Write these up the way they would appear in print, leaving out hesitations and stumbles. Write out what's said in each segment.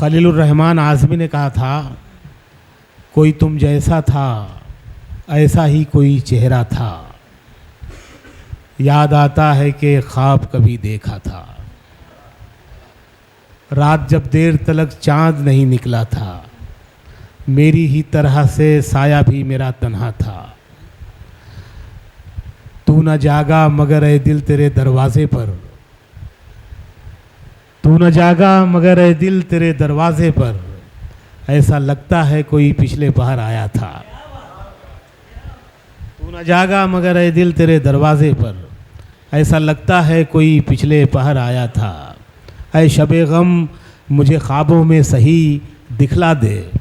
खलीलुर रहमान आज़मी ने कहा था, कोई तुम जैसा था ऐसा ही कोई चेहरा था, याद आता है कि ख्वाब कभी देखा था। रात जब देर तलक चाँद नहीं निकला था, मेरी ही तरह से साया भी मेरा तन्हा था। तू न जागा मगर ए दिल तेरे दरवाज़े पर, तू न जागा मगर ए दिल तेरे दरवाज़े पर, ऐसा लगता है कोई पिछले पहर आया था। तू न जागा मगर ए दिल तेरे दरवाज़े पर, ऐसा लगता है कोई पिछले पहर आया था। ऐ शबे गम मुझे ख्वाबों में सही दिखला दे,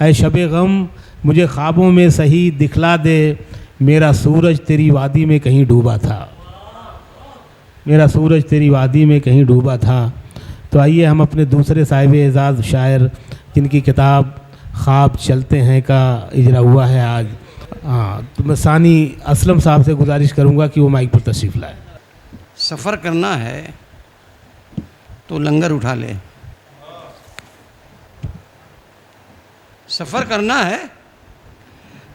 ऐ शबे गम मुझे ख्वाबों में सही दिखला दे, मेरा सूरज तेरी वादी में कहीं डूबा था, मेरा सूरज तेरी वादी में कहीं डूबा था। तो आइए हम अपने दूसरे साहिब एजाज़ शायर जिनकी किताब ख्वाब चलते हैं का इजरा हुआ है आज, तो मैं सानी असलम साहब से गुजारिश करूंगा कि वो माइक पर तशरीफ़ लाए। सफ़र करना है तो लंगर उठा ले, सफ़र करना है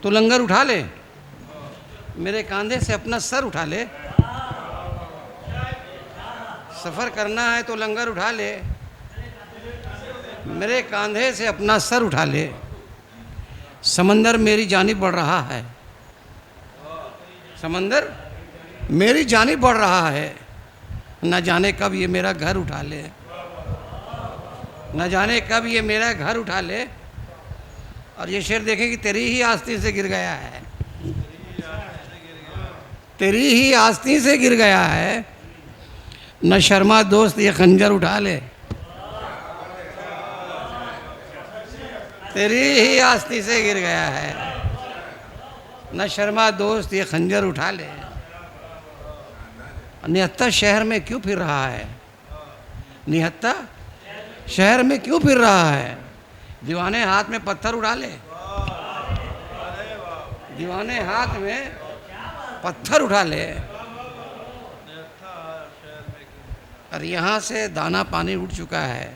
तो लंगर उठा ले, मेरे कंधे से अपना सर उठा ले। सफ़र करना है तो लंगर उठा ले, मेरे कंधे से अपना सर उठा ले। समंदर मेरी जानिब बढ़ रहा है, समंदर मेरी जानिब बढ़ रहा है, न जाने कब ये मेरा घर उठा ले, न जाने कब ये मेरा घर उठा ले। और ये शेर देखें कि तेरी ही आस्तीन से गिर गया है, तेरी ही आस्तीन से गिर गया है, न शर्मा दोस्त ये खंजर उठा ले, तेरी ही आस्तीन से गिर गया है, न शर्मा दोस्त ये खंजर उठा ले। निहत्ता शहर में क्यों फिर रहा है, निहत्ता शहर में क्यों फिर रहा है, दीवाने हाथ में पत्थर उठा ले, दीवाने हाथ में पत्थर उठा ले। और यहाँ से दाना पानी उठ चुका है,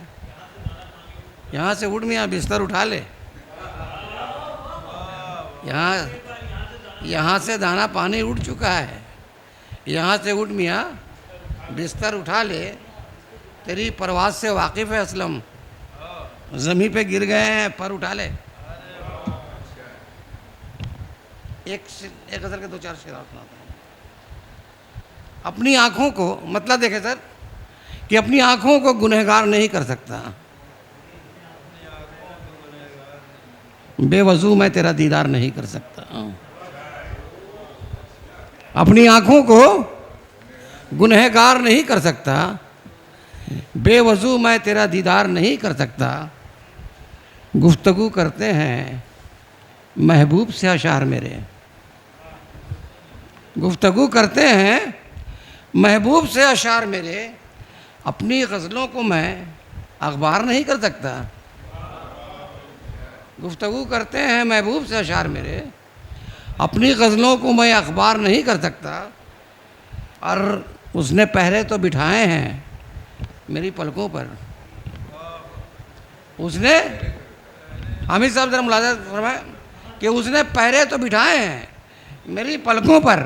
यहाँ से उठ मियाँ बिस्तर उठा ले, यहाँ से दाना पानी उठ चुका है, यहाँ से उठ मियाँ बिस्तर उठा ले। तेरी परवाज़ से वाकिफ़ है असलम, ज़मीन पे गिर गए हैं पर उठा ले। एक गज़ल के दो चार शेर सुनाता हूँ। अपनी आँखों को, मतलब देखे सर कि अपनी आँखों को गुनहगार नहीं कर सकता, बेवजू मैं तेरा दीदार नहीं कर सकता। अपनी आँखों को गुनहगार नहीं कर सकता, बेवजू मैं तेरा दीदार नहीं कर सकता। गुफ्तगू करते हैं महबूब से अशार मेरे, गुफ्तगू करते हैं महबूब से अशार मेरे, अपनी गज़लों को मैं अखबार नहीं कर सकता। गुफ्तगू करते हैं महबूब से अशार मेरे, अपनी गज़लों को मैं अखबार नहीं कर सकता। और उसने पहरे तो बिठाए हैं मेरी पलकों पर, उसने, हामिद साहब ज़रा मुलाज़ा फरमाए कि उसने पहरे तो बिठाए हैं मेरी पलकों पर,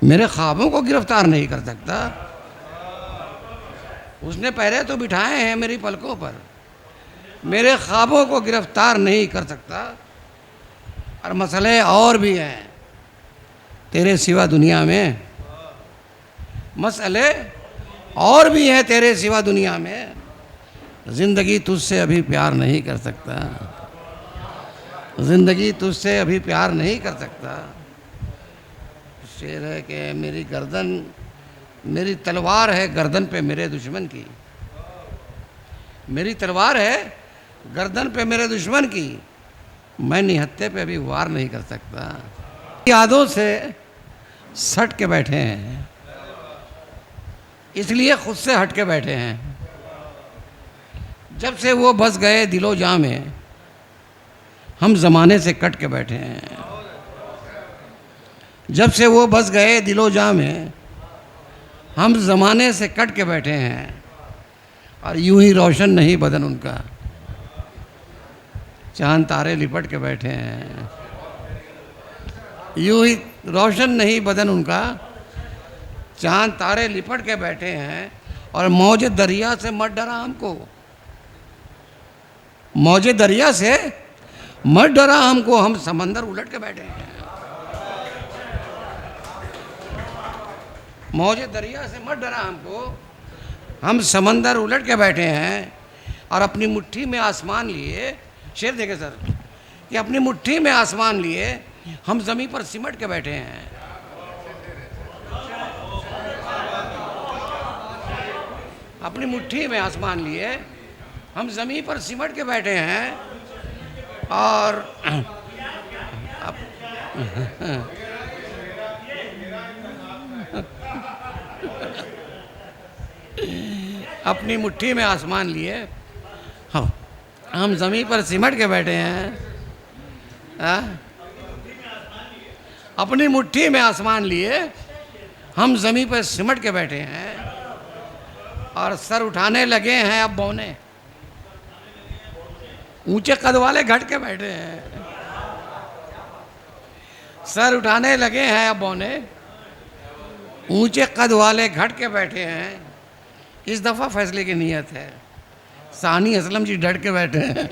मेरे ख्वाबों को गिरफ्तार नहीं कर सकता। उसने पहरे तो बिठाए हैं मेरी पलकों पर, मेरे ख्वाबों को गिरफ्तार नहीं कर सकता। और मसले और भी हैं तेरे सिवा दुनिया में, मसले और भी हैं तेरे सिवा दुनिया में, ज़िंदगी तुझसे अभी प्यार नहीं कर सकता, ज़िंदगी तुझसे अभी प्यार नहीं कर सकता। शेर है कि मेरी गर्दन, मेरी तलवार है गर्दन पे मेरे दुश्मन की, मेरी तलवार है गर्दन पे मेरे दुश्मन की, मैं निहत्ते पे अभी वार नहीं कर सकता। यादों से सट के बैठे हैं, इसलिए खुद से हट के बैठे हैं। जब से वो बस गए दिलो जां में, हम ज़माने से कट के बैठे हैं। जब से वो बस गए दिलो जां में, हम ज़माने से कट के बैठे हैं। और यूं ही रोशन नहीं बदन उनका, चांद तारे लिपट के बैठे हैं। यूं ही रोशन नहीं बदन उनका, चांद तारे लिपट के बैठे हैं। और मौज दरिया से मत डरा हमको, मौज दरिया से मत डरा हमको, हम समंदर उलट के बैठे हैं। मौज दरिया से मत डरा हमको, हम समंदर उलट के बैठे हैं। और अपनी मुट्ठी में आसमान लिए, शेर देखे सर, कि अपनी मुट्ठी में आसमान लिए हम ज़मीन पर सिमट के बैठे हैं। अपनी मुट्ठी में आसमान लिए हम ज़मीन पर सिमट के बैठे हैं। और अपनी मुट्ठी में आसमान लिए हम ज़मीन पर सिमट के बैठे हैं। अपनी मुट्ठी में आसमान लिए हम ज़मीन पर सिमट के बैठे हैं। और सर उठाने लगे हैं अब बौने, ऊंचे कद वाले घट के बैठे हैं। सर उठाने लगे हैं अब बौने, ऊंचे कद वाले घट के बैठे हैं। इस दफ़ा फैसले की नीयत है, सानी असलम जी डट के बैठे हैं।